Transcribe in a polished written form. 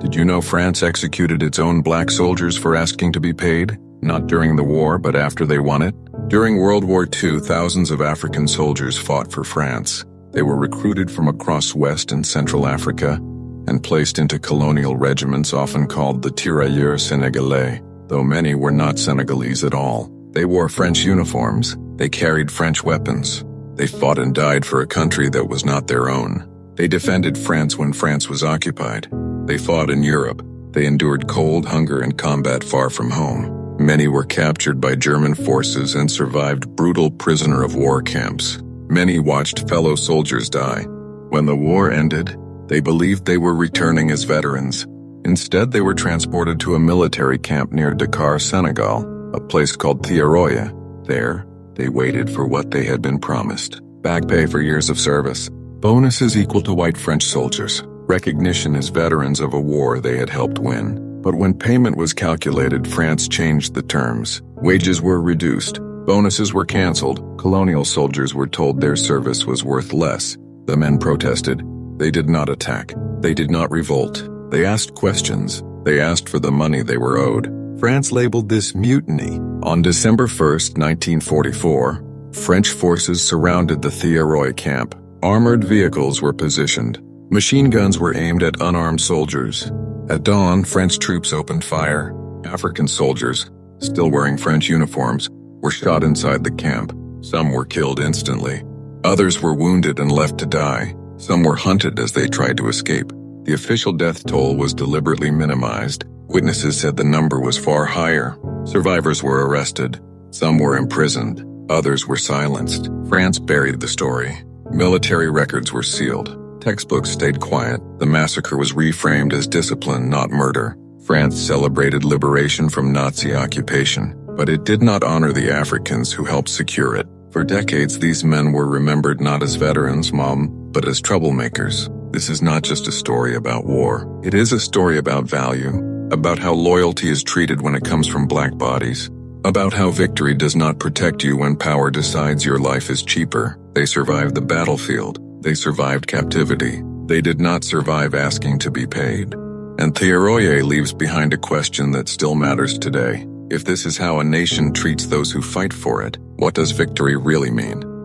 Did you know France executed its own black soldiers for asking to be paid? Not during the war, but after they won it? During World War II, thousands of African soldiers fought for France. They were recruited from across West and Central Africa and placed into colonial regiments often called the Tirailleurs Sénégalais, though many were not Senegalese at all. They wore French uniforms. They carried French weapons. They fought and died for a country that was not their own. They defended France when France was occupied. They fought in Europe. They endured cold, hunger, and combat far from home. Many were captured by German forces and survived brutal prisoner of war camps. Many watched fellow soldiers die. When the war ended, they believed they were returning as veterans. Instead, they were transported to a military camp near Dakar, Senegal, a place called Thiaroye. There, they waited for what they had been promised. Back pay for years of service. Bonuses equal to white French soldiers. Recognition as veterans of a war they had helped win. But when payment was calculated, France changed the terms. Wages were reduced. Bonuses were canceled. Colonial soldiers were told their service was worth less. The men protested. They did not attack. They did not revolt. They asked questions. They asked for the money they were owed. France labeled this mutiny. On December 1st, 1944, French forces surrounded the Thiaroye camp. Armored vehicles were positioned. Machine guns were aimed at unarmed soldiers. At dawn, French troops opened fire. African soldiers, still wearing French uniforms, were shot inside the camp. Some were killed instantly. Others were wounded and left to die. Some were hunted as they tried to escape. The official death toll was deliberately minimized. Witnesses said the number was far higher. Survivors were arrested. Some were imprisoned. Others were silenced. France buried the story. Military records were sealed. Textbooks stayed quiet. The massacre was reframed as discipline, not murder. France celebrated liberation from Nazi occupation, but it did not honor the Africans who helped secure it. For decades, these men were remembered not as veterans, but as troublemakers. This is not just a story about war. It is a story about value, about how loyalty is treated when it comes from black bodies, about how victory does not protect you when power decides your life is cheaper. They survived the battlefield. They survived captivity. They did not survive asking to be paid. And Thiaroye leaves behind a question that still matters today. If this is how a nation treats those who fight for it, what does victory really mean?